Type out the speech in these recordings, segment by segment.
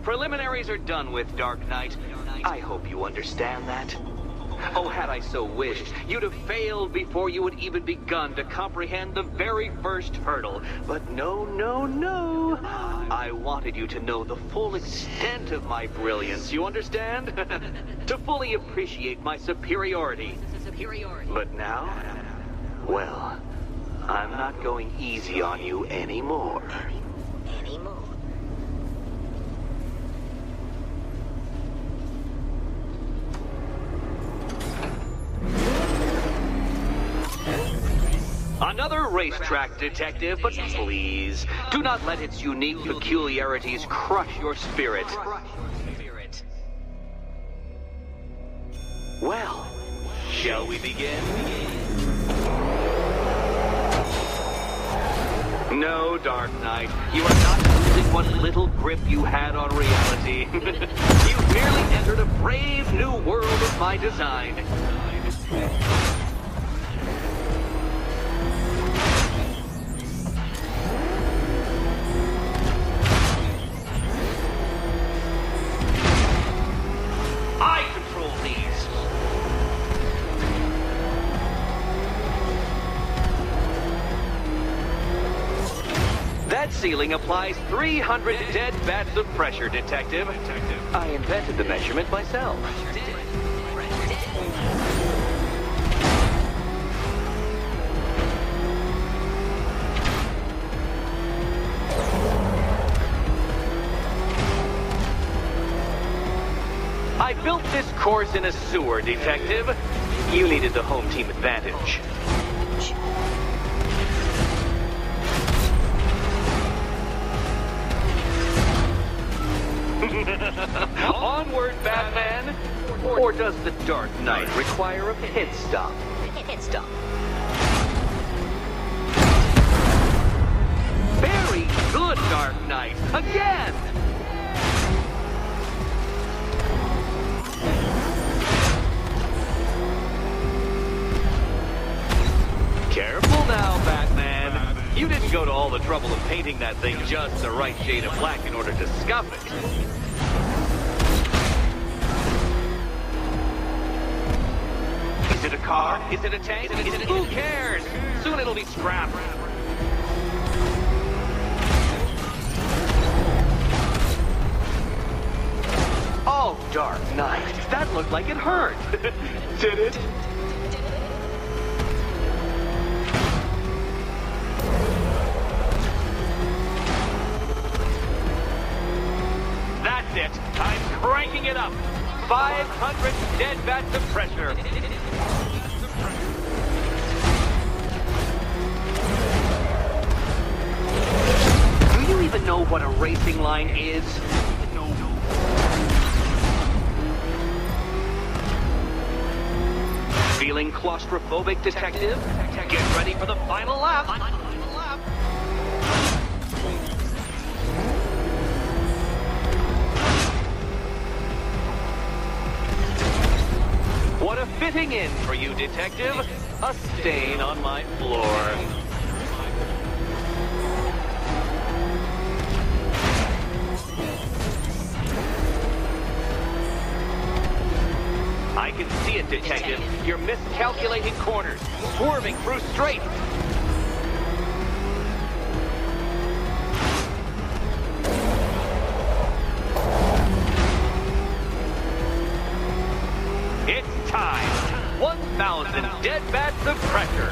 Preliminaries are done with, Dark Knight. I hope you understand that. Oh, had I so wished, you'd have failed before you had even begun to comprehend the very first hurdle. But no, no, no. I wanted you to know the full extent of my brilliance, you understand? To fully appreciate my superiority. But now, well, I'm not going easy on you anymore. Another racetrack, detective, but please, do not let its unique peculiarities crush your spirit. Well, shall we begin? No, Dark Knight, you are not losing what little grip you had on reality. You merely entered a brave new world of my design. I control these. That ceiling applies 300 dead bats of pressure, Detective. I invented the measurement myself. I built this course in a sewer, Detective. You needed the home team advantage. Onward, Batman! Or does the Dark Knight require a pit stop? Very good, Dark Knight! Again! Careful now, Batman. You didn't go to all the trouble of painting that thing just the right shade of black in order to scuff it. Is it a car? Is it a tank? Who cares? Soon it'll be scrap. Oh, Dark Knight, that looked like it hurt. Did it? That's it. I'm cranking it up. 500 dead bats of pressure. Do you even know what a racing line is? No. Feeling claustrophobic, Detective? Get ready for the final lap. What a fitting in for you, Detective. A stain on my floor. I can see it, Detective. You're miscalculating corners, swerving through straight. It's time. 1,000 dead bats of pressure.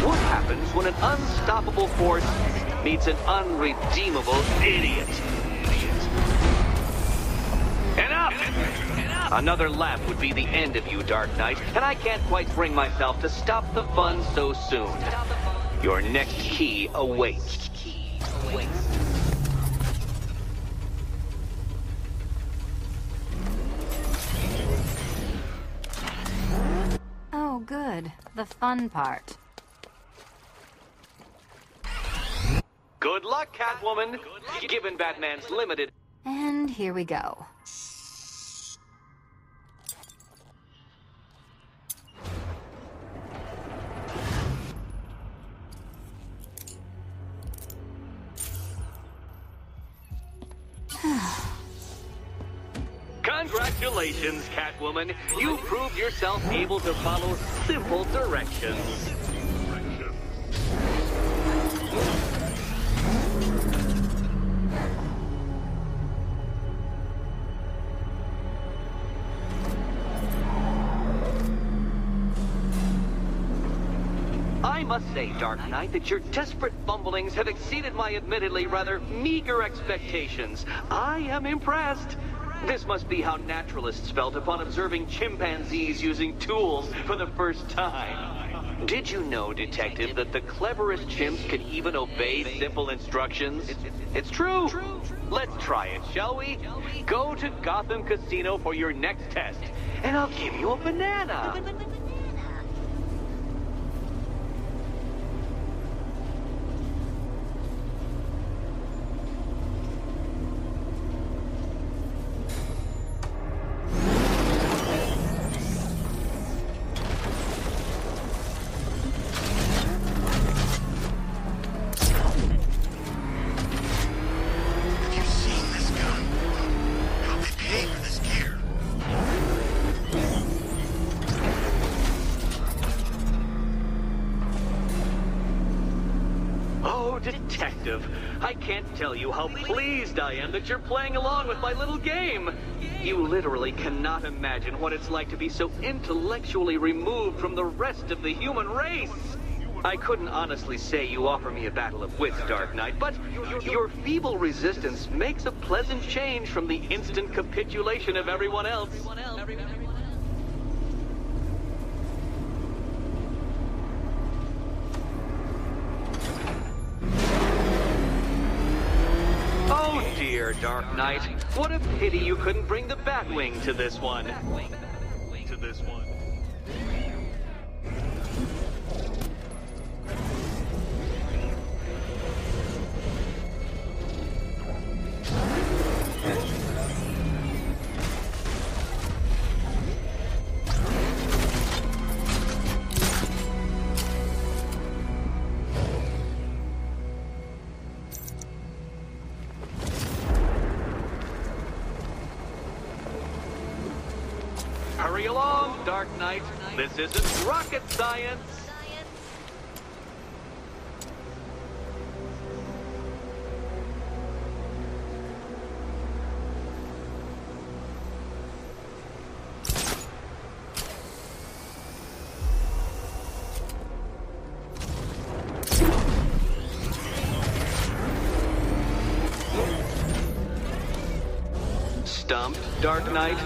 What happens when an unstoppable force meets an unredeemable idiot? Enough! Another lap would be the end of you, Dark Knight, and I can't quite bring myself to stop the fun so soon. Your next key awaits. Oh, good. The fun part. Good luck, Catwoman. Given Batman's limited... And here we go. Congratulations, Catwoman. You proved yourself able to follow simple directions. I must say, Dark Knight, that your desperate fumblings have exceeded my admittedly rather meager expectations. I am impressed. This must be how naturalists felt upon observing chimpanzees using tools for the first time. Did you know, Detective, that the cleverest chimps can even obey simple instructions? It's true. Let's try it, shall we? Go to Gotham Casino for your next test, and I'll give you a banana. Detective, I can't tell you how pleased I am that you're playing along with my little game. You literally cannot imagine what it's like to be so intellectually removed from the rest of the human race. I couldn't honestly say you offer me a battle of wits, Dark Knight, but your feeble resistance makes a pleasant change from the instant capitulation of everyone else. Oh dear, Dark Knight. What a pity you couldn't bring the Batwing to this one. Hurry along, Dark Knight. This isn't rocket science. Stumped, Dark Knight?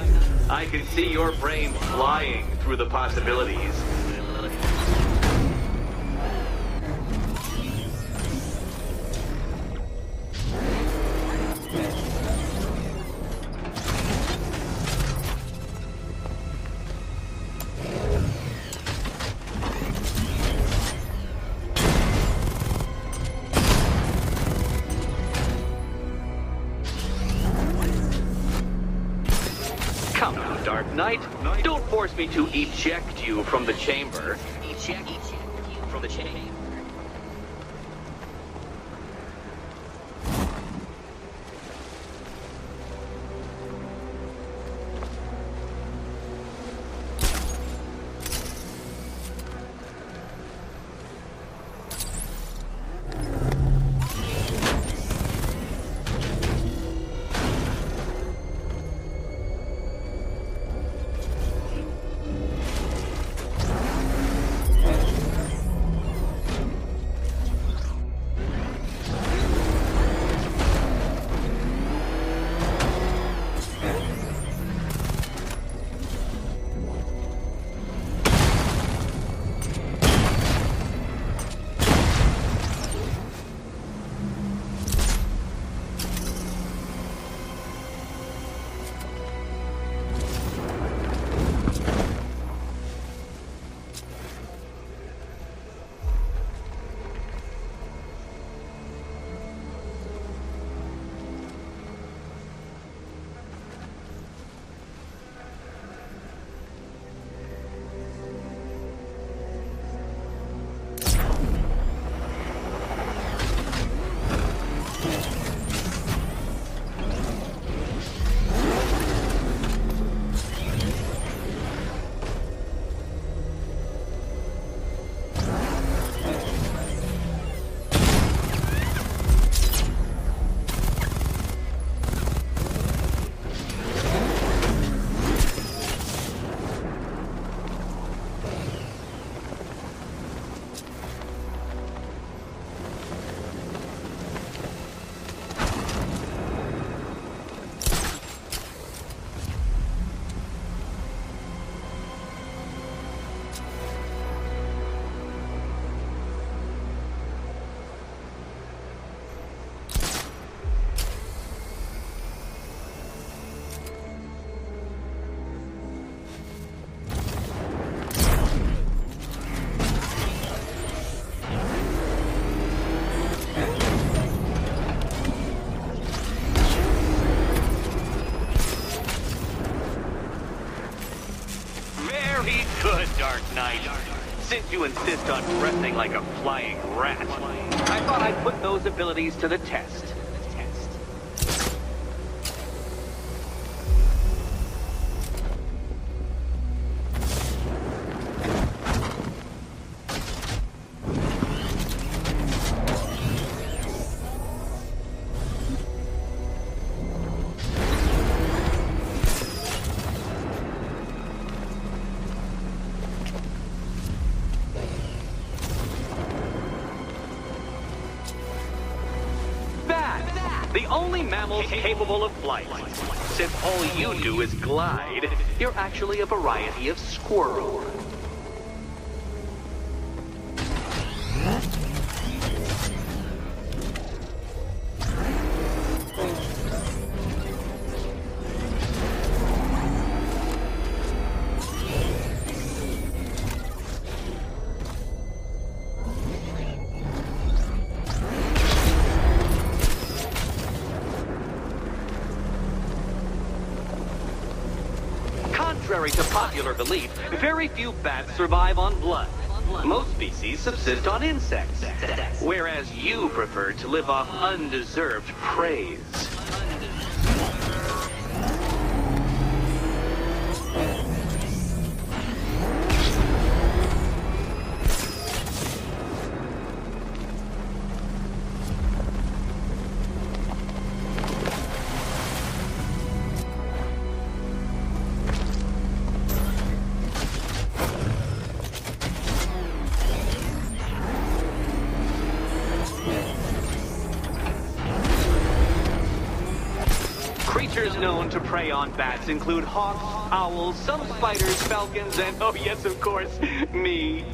I can see your brain flying through the possibilities. Come on, Dark Knight. Don't force me to eject you from the chamber. Eject you from the chamber. Since you insist on dressing like a flying rat, I thought I'd put those abilities to the test. The only mammals capable of flight. Since all you do is glide, you're actually a variety of squirrel. Contrary to popular belief, very few bats survive on blood. Most species subsist on insects, whereas you prefer to live off undeserved praise. Creatures known to prey on bats include hawks, owls, some spiders, falcons, and, oh yes, of course, me.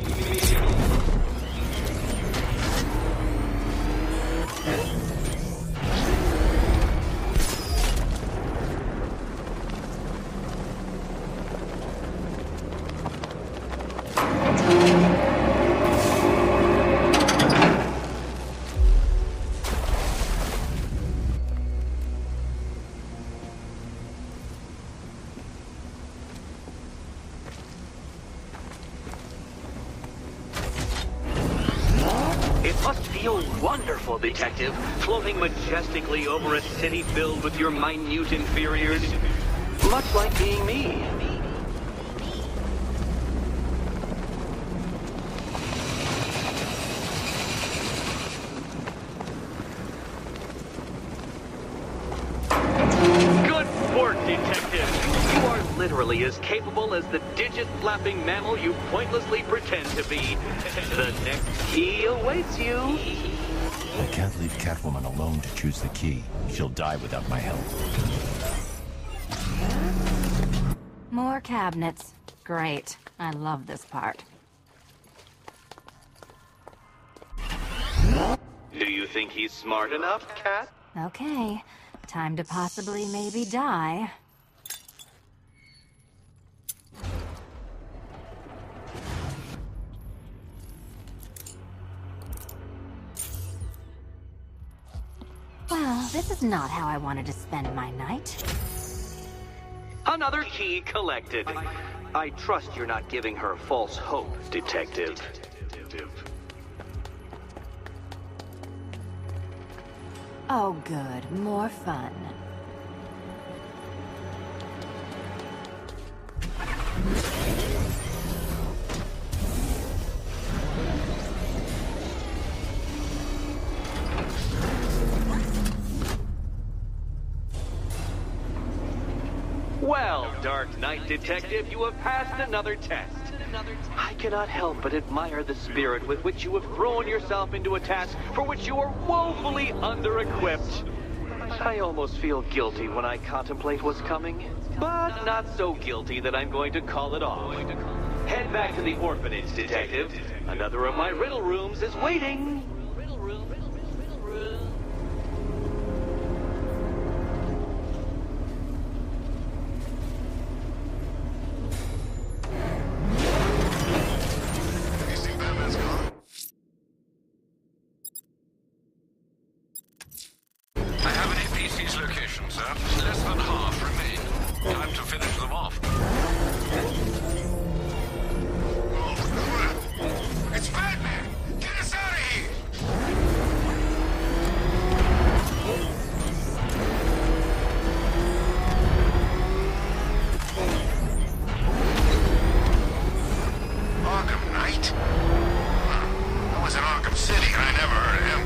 It must feel wonderful, Detective, floating majestically over a city filled with your minute inferiors. Much like being me. Good work, Detective. You are literally as capable as the digit-flapping mammal you pointlessly pretend to be. The next key awaits you. I can't leave Catwoman alone to choose the key. She'll die without my help. More cabinets. Great. I love this part. Do you think he's smart enough, Cat? Okay. Time to possibly maybe die. Well, this is not how I wanted to spend my night. Another key collected. I trust you're not giving her false hope, Detective. Oh, good. More fun. Well, Dark Knight Detective, you have passed another test. I cannot help but admire the spirit with which you have thrown yourself into a task for which you are woefully under-equipped. I almost feel guilty when I contemplate what's coming, but not so guilty that I'm going to call it off. Head back to the orphanage, Detective. Another of my riddle rooms is waiting. I have an APC's location, sir. Less than half remain. Time to finish them off. It's Batman! Get us out of here! Arkham Knight? I was in Arkham City and I never heard of him.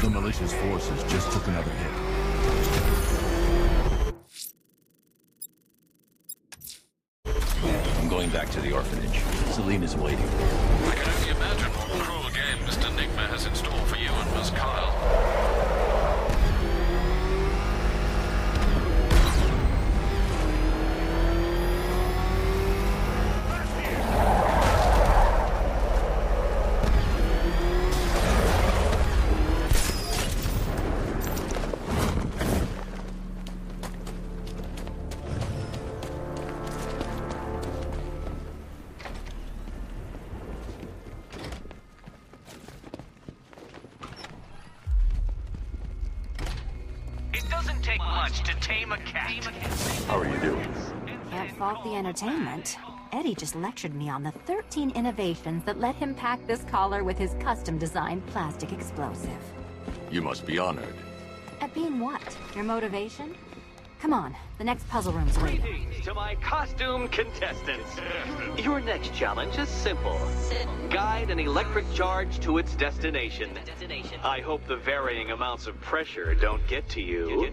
The malicious forces just took another hit. I'm going back to the orphanage. Celine is waiting. I can only imagine what cruel game Mr. Nigma has in store for you and Miss Kyle. It doesn't take much to tame a cat. How are you doing? Can't fault the entertainment. Eddie just lectured me on the 13 innovations that let him pack this collar with his custom-designed plastic explosive. You must be honored. At being what? Your motivation? Come on, the next puzzle room's waiting. Greetings to my costumed contestants. Your next challenge is simple. Guide an electric charge to its destination. I hope the varying amounts of pressure don't get to you.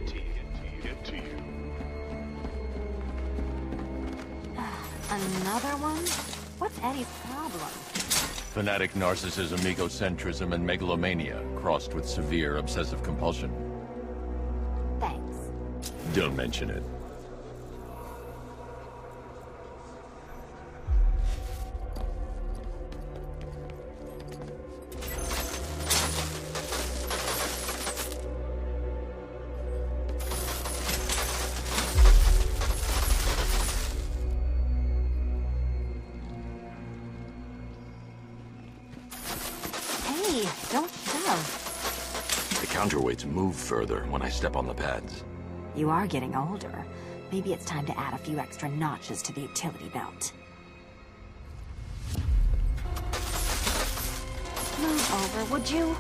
Another one? What's Eddie's problem? Fanatic narcissism, egocentrism, and megalomania, crossed with severe obsessive compulsion. Thanks. Don't mention it. Hey, don't shove. The counterweights move further when I step on the pads. You are getting older. Maybe it's time to add a few extra notches to the utility belt. Move over, would you?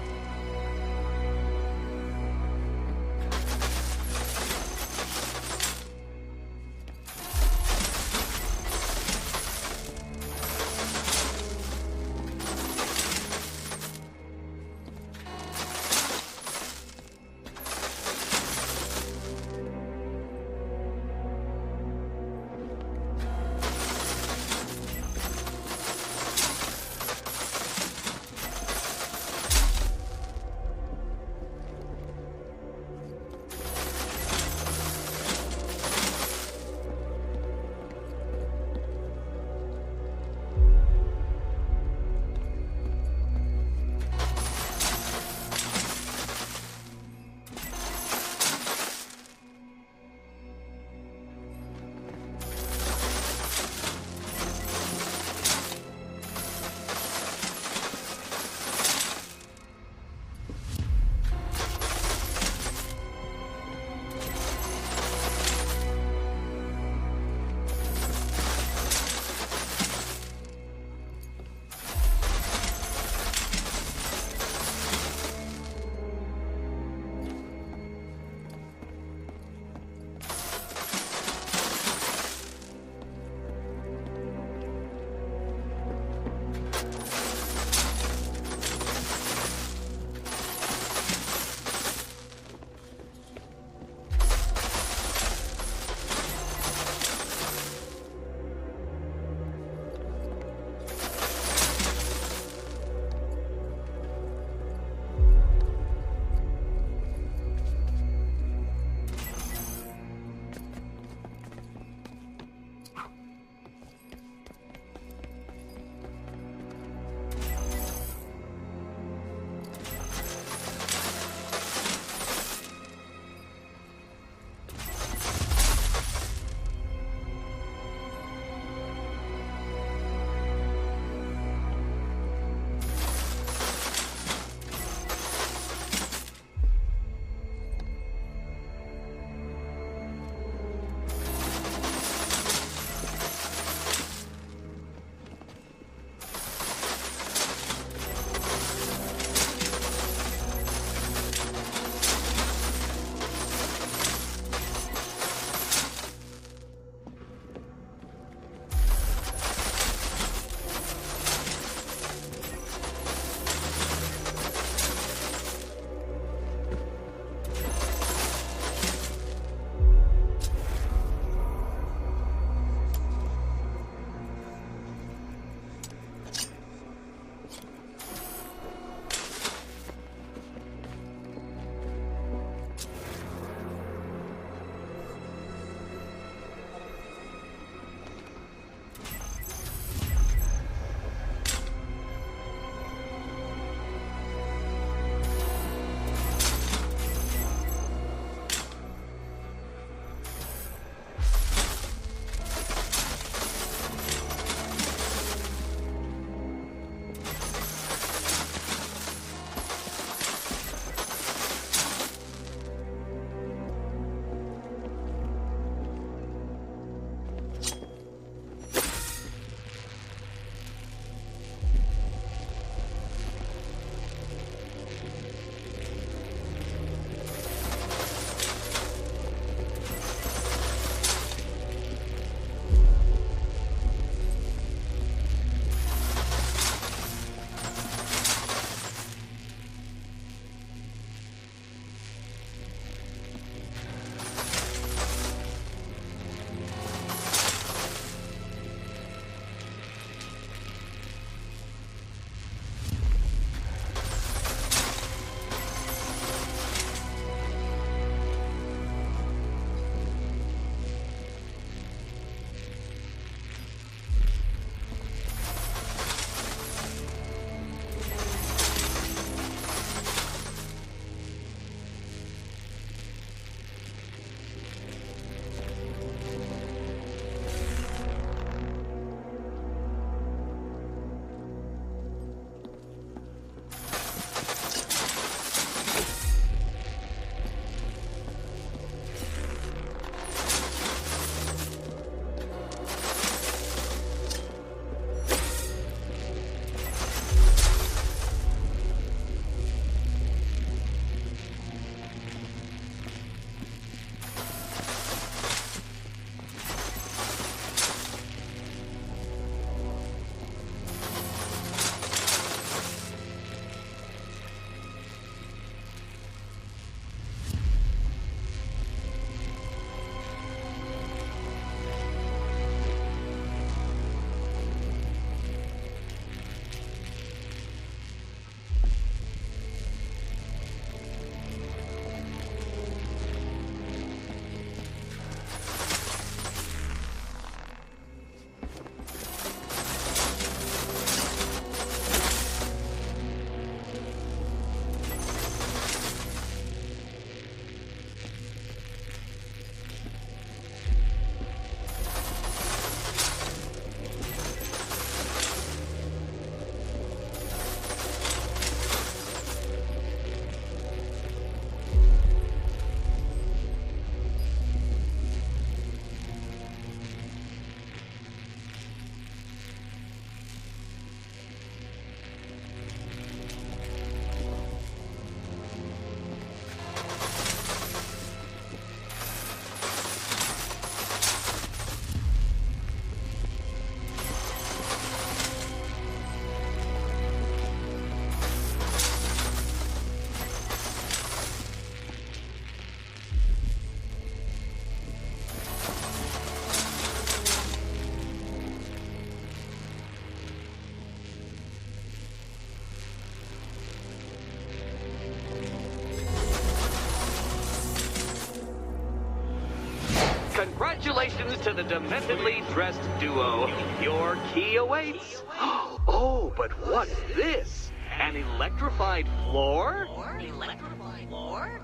to the dementedly dressed duo. Your key awaits. Oh, but what's this? An electrified floor? Electrified floor?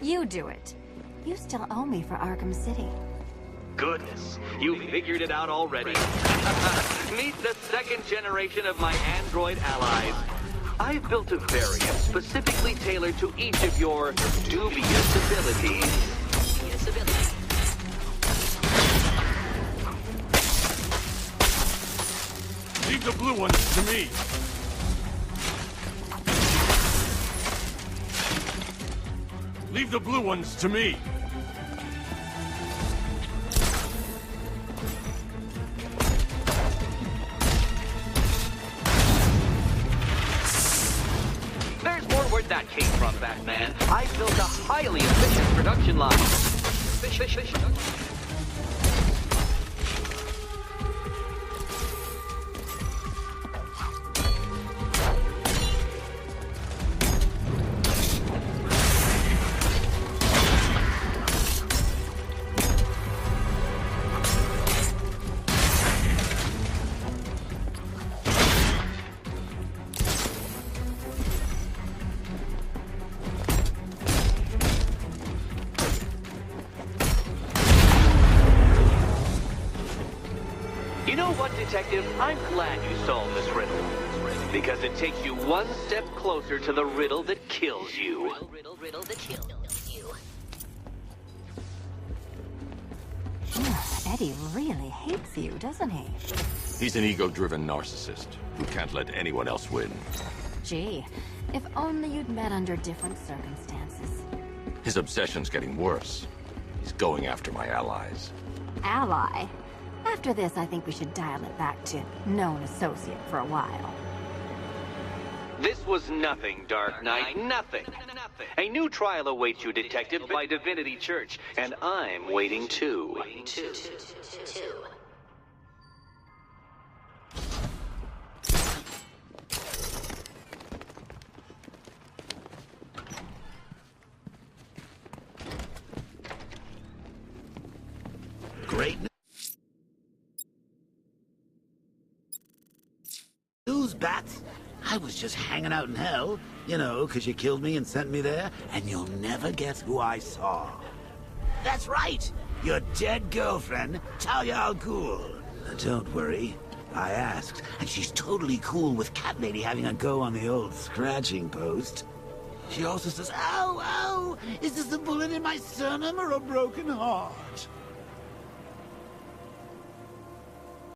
You do it. You still owe me for Arkham City. Goodness, you figured it out already. Meet the second generation of my android allies. I've built a variant specifically tailored to each of your dubious abilities. Leave the blue ones to me. Leave the blue ones to me. There's more where that came from, Batman. I built a highly efficient production line. You know what, Detective? I'm glad you solved this riddle. Because it takes you one step closer to the riddle that kills you. Riddle that kills you. Eddie really hates you, doesn't he? He's an ego-driven narcissist who can't let anyone else win. Gee, if only you'd met under different circumstances. His obsession's getting worse. He's going after my allies. Ally? After this, I think we should dial it back to known associate for a while. This was nothing, Dark Knight, nothing. A new trial awaits you, Detective, by Divinity Church, and I'm waiting too. Great news, Bats. I was just hanging out in hell, you know, 'cause you killed me and sent me there, and you'll never guess who I saw. That's right, your dead girlfriend, Talia al Ghul. Don't worry, I asked, and she's totally cool with Cat Lady having a go on the old scratching post. She also says, ow, ow, is this a bullet in my sternum or a broken heart?